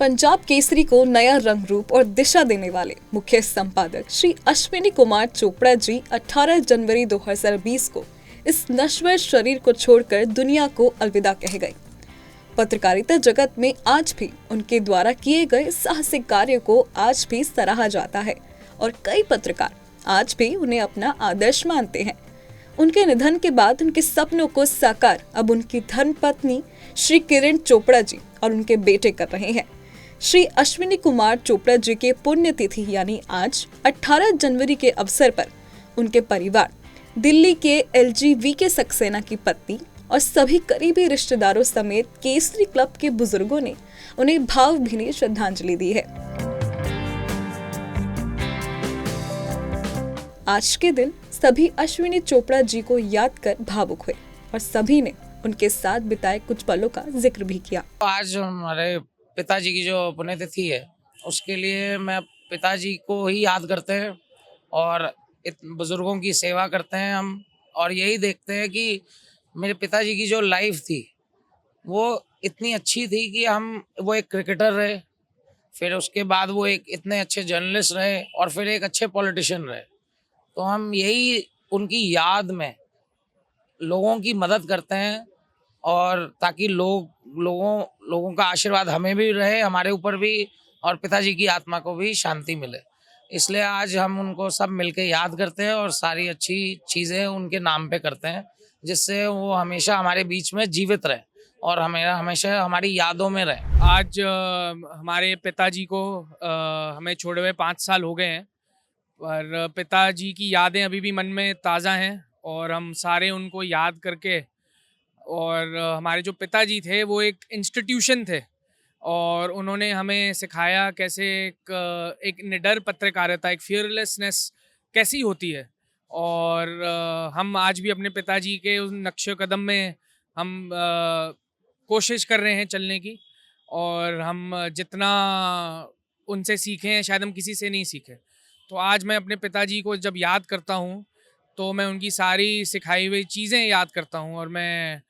पंजाब केसरी को नया रंग रूप और दिशा देने वाले मुख्य संपादक श्री अश्विनी कुमार चोपड़ा जी 18 जनवरी 2020 को इस नश्वर शरीर को छोड़कर दुनिया को अलविदा कह गए। पत्रकारिता जगत में आज भी उनके द्वारा किए गए साहसिक कार्य को आज भी सराहा जाता है और कई पत्रकार आज भी उन्हें अपना आदर्श मानते हैं। उनके निधन के बाद उनके सपनों को साकार अब उनकी धर्मपत्नी श्री किरण चोपड़ा जी और उनके बेटे कर रहे हैं। श्री अश्विनी कुमार चोपड़ा जी के पुण्यतिथि यानी आज 18 जनवरी के अवसर पर उनके परिवार, दिल्ली के LGV सक्सेना की पत्नी और सभी करीबी रिश्तेदारों समेत केसरी क्लब के बुजुर्गों ने उन्हें भावभीनी श्रद्धांजलि दी है। आज के दिन सभी अश्विनी चोपड़ा जी को याद कर भावुक हुए और सभी ने उनके साथ बिताए कुछ पलों का जिक्र भी किया। आज हमारे पिताजी की जो पुण्यतिथि है उसके लिए मैं पिताजी को ही याद करते हैं और बुजुर्गों की सेवा करते हैं हम, और यही देखते हैं कि मेरे पिताजी की जो लाइफ थी वो इतनी अच्छी थी कि वो एक क्रिकेटर रहे, फिर उसके बाद वो एक इतने अच्छे जर्नलिस्ट रहे और फिर एक अच्छे पॉलिटिशियन रहे। तो हम यही उनकी याद में लोगों की मदद करते हैं और ताकि लोगों का आशीर्वाद हमें भी रहे, हमारे ऊपर भी, और पिताजी की आत्मा को भी शांति मिले। इसलिए आज हम उनको सब मिलके याद करते हैं और सारी अच्छी चीज़ें उनके नाम पे करते हैं, जिससे वो हमेशा हमारे बीच में जीवित रहे और हमेशा हमारी यादों में रहे। आज हमारे पिताजी को हमें छोड़े हुए 5 साल हो गए हैं, पर पिताजी की यादें अभी भी मन में ताज़ा हैं और हम सारे उनको याद करके, और हमारे जो पिताजी थे वो एक इंस्टीट्यूशन थे और उन्होंने हमें सिखाया कैसे एक निडर पत्रकारिता, एक फियरलेसनेस कैसी होती है। और हम आज भी अपने पिताजी के उस नक्शे कदम में हम कोशिश कर रहे हैं चलने की, और हम जितना उनसे सीखे हैं शायद हम किसी से नहीं सीखे। तो आज मैं अपने पिताजी को जब याद करता हूँ तो मैं उनकी सारी सिखाई हुई चीज़ें याद करता हूँ, और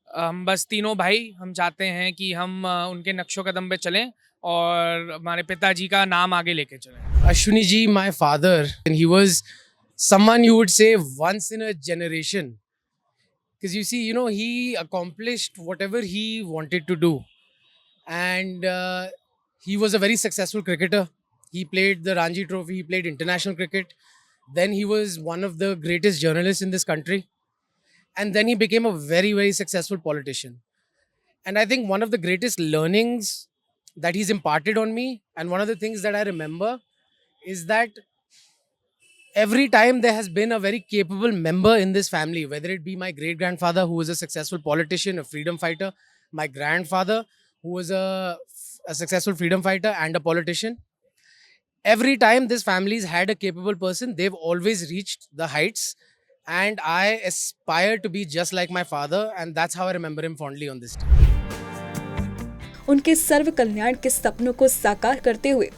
हम बस तीनों भाई हम चाहते हैं कि हम उनके नक्शो कदम पे चलें और हमारे पिताजी का नाम आगे लेके चलें। Ashwini ji, my father, and he was someone you would say once in a generation. Because you see, he accomplished whatever he wanted to do. And he was a very successful cricketer. He played the Ranji Trophy, he played international cricket. Then he was one of the greatest journalists in this country. And then he became a very, very successful politician. And I think one of the greatest learnings that he's imparted on me, and one of the things that I remember, is that every time there has been a very capable member in this family, whether it be my great-grandfather who was a successful politician, a freedom fighter, my grandfather who was a successful freedom fighter and a politician, every time this family's had a capable person, they've always reached the heights. And I aspire to be just like my father, and that's how I remember him fondly on this day. उनके सर्व कल्याण के सपनों को साकार करते हुए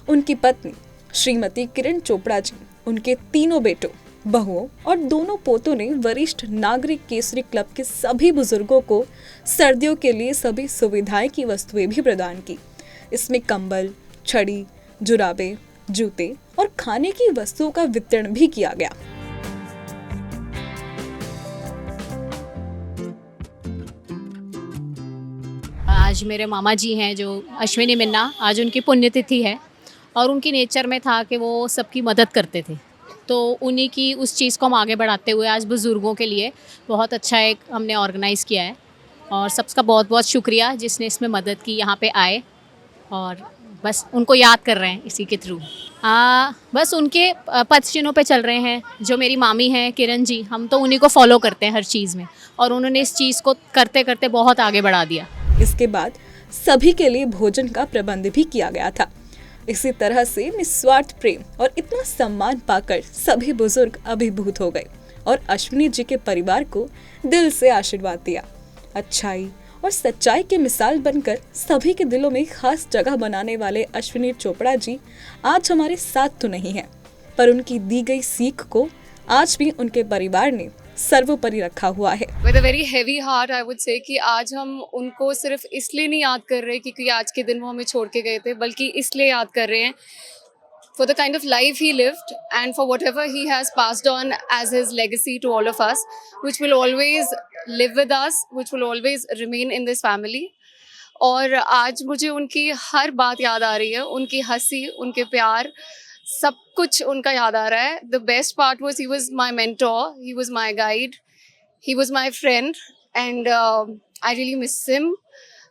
उनकी पत्नी श्रीमती किरण चोपड़ा जी, उनके तीनों बेटों, बहुओं और दोनों पोतों ने वरिष्ठ नागरिक केसरी क्लब के सभी बुजुर्गों को सर्दियों के लिए सभी सुविधाएं की वस्तुएं भी प्रदान की। इसमें कंबल, छड़ी, जुराबे, जूते और खाने की वस्तुओं का वितरण भी किया गया। आज मेरे मामा जी हैं जो अश्विनी मिन्ना, आज उनकी पुण्यतिथि है और उनकी नेचर में था कि वो सबकी मदद करते थे। तो उन्हीं की उस चीज़ को हम आगे बढ़ाते हुए आज बुज़ुर्गों के लिए बहुत अच्छा एक हमने ऑर्गेनाइज़ किया है, और सबका बहुत बहुत शुक्रिया जिसने इसमें मदद की, यहाँ पे आए, और बस उनको याद कर रहे हैं इसी के थ्रू। बस उनके पद चिन्हों पे चल रहे हैं। जो मेरी मामी हैं किरण जी, हम तो उन्हीं को फॉलो करते हैं हर चीज़ में, और उन्होंने इस चीज़ को करते करते बहुत आगे बढ़ा दिया। इसके बाद सभी के लिए भोजन का प्रबंध भी किया गया था। इसी तरह से निस्वार्थ प्रेम और इतना सम्मान पाकर सभी बुजुर्ग अभिभूत हो गए और अश्विनी जी के परिवार को दिल से आशीर्वाद दिया। अच्छाई और सच्चाई की मिसाल बनकर सभी के दिलों में खास जगह बनाने वाले अश्विनी चोपड़ा जी आज हमारे साथ तो नहीं है, पर उनकी दी गई सीख को आज भी उनके परिवार ने सर्वोपरि रखा हुआ है। With a very heavy heart I would say कि आज हम उनको सिर्फ इसलिए नहीं याद कर रहे क्योंकि आज के दिन वो हमें छोड़ के गए थे, बल्कि इसलिए याद कर रहे हैं for the kind of life he lived and for whatever he has passed on as his legacy to all of us, which will always live with us, which will always remain in this family. और आज मुझे उनकी हर बात याद आ रही है, उनकी हंसी, उनके प्यार, सब कुछ उनका याद आ रहा है. The best part was he was my mentor, he was my guide, he was my friend and I really miss him.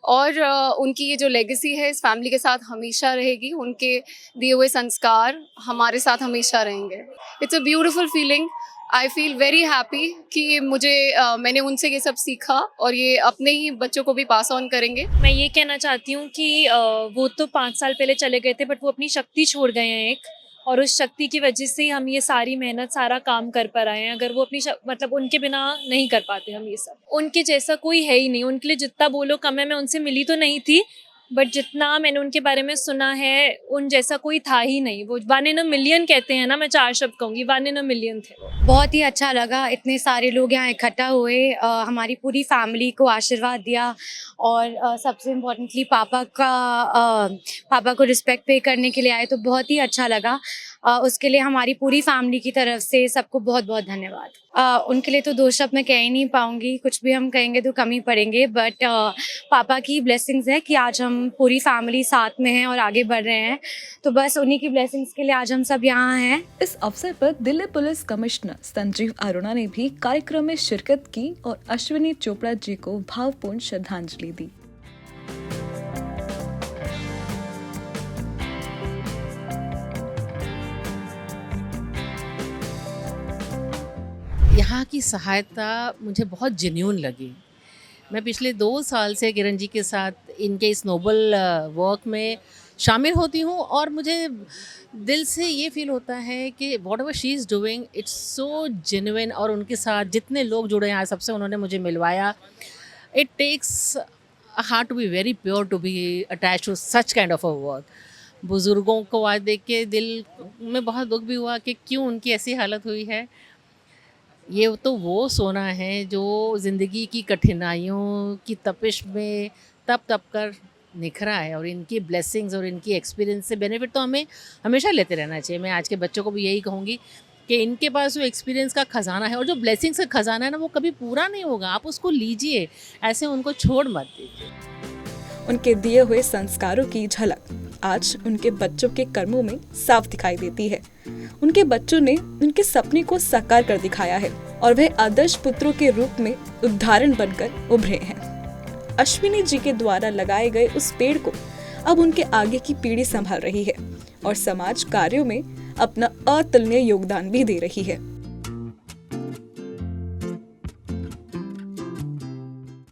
और उनकी ये जो लेगेसी है इस फैमिली के साथ हमेशा रहेगी, उनके दिए हुए संस्कार हमारे साथ हमेशा रहेंगे. It's a beautiful feeling. I feel very happy कि मैंने उनसे ये सब सीखा और ये अपने ही बच्चों को भी पास ऑन करेंगे. मैं ये कहना चाहती हूँ कि वो तो 5 साल पहले चले गए थे, बट वो अपनी शक्ति छोड़ गए हैं एक, और उस शक्ति की वजह से ही हम ये सारी मेहनत, सारा काम कर पा रहे हैं. अगर वो अपनी मतलब उनके बिना नहीं कर पाते हम ये सब. उनके जैसा कोई है ही नहीं, उनके लिए जितना बोलो कम है. मैं उनसे मिली तो नहीं थी, बट जितना मैंने उनके बारे में सुना है, उन जैसा कोई था ही नहीं. वो 1 in a million कहते हैं ना, मैं 4 शब्द कहूँगी, 1 in a million थे. बहुत ही अच्छा लगा, इतने सारे लोग यहाँ इकट्ठा हुए, हमारी पूरी फैमिली को आशीर्वाद दिया और सबसे इम्पोर्टेंटली पापा को रिस्पेक्ट पे करने के लिए आए, तो बहुत ही अच्छा लगा. उसके लिए हमारी पूरी फैमिली की तरफ से सबको बहुत बहुत धन्यवाद. उनके लिए तो 2 शब्द मैं कह ही नहीं पाऊँगी, कुछ भी हम कहेंगे तो कम ही पड़ेंगे. बट पापा की ब्लेसिंग्स है कि आज हम पूरी फैमिली साथ में हैं और आगे बढ़ रहे हैं, तो बस उन्हीं की ब्लेसिंग्स के लिए आज हम सब यहाँ हैं. इस अवसर पर दिल्ली पुलिस कमिश्नर संजीव अरोड़ा ने भी कार्यक्रम में शिरकत की और अश्विनी चोपड़ा जी को भावपूर्ण श्रद्धांजलि दी. यहाँ की सहायता मुझे बहुत जेन्युइन लगी. मैं पिछले 2 साल से किरण जी के साथ इनके इस नोबल वर्क में शामिल होती हूँ और मुझे दिल से ये फील होता है कि what ever she is doing it's so genuine. और उनके साथ जितने लोग जुड़े हैं, सबसे उन्होंने मुझे मिलवाया. It takes a heart to be very pure to be attach to such kind of a work. बुज़ुर्गों को आज देख के दिल में बहुत दुख भी हुआ कि क्यों उनकी ऐसी हालत हुई है. ये तो वो सोना है जो ज़िंदगी की कठिनाइयों की तपिश में तप कर निखरा है, और इनकी ब्लेसिंग्स और इनकी एक्सपीरियंस से बेनिफिट तो हमें हमेशा लेते रहना चाहिए. मैं आज के बच्चों को भी यही कहूँगी कि इनके पास जो एक्सपीरियंस का ख़जाना है और जो ब्लेसिंग्स का ख़जाना है ना, वो कभी पूरा नहीं होगा. आप उसको लीजिए, ऐसे उनको छोड़ मत दीजिए. उनके दिए हुए संस्कारों की झलक आज उनके बच्चों के कर्मों में साफ दिखाई देती है. उनके बच्चों ने उनके सपने को साकार कर दिखाया है और वह आदर्श पुत्रों के रूप में उदाहरण बनकर उभरे हैं. अश्विनी जी के द्वारा लगाए गए उस पेड़ को अब उनके आगे की पीढ़ी संभाल रही है और समाज कार्यों में अपना अतुलनीय योगदान भी दे रही है.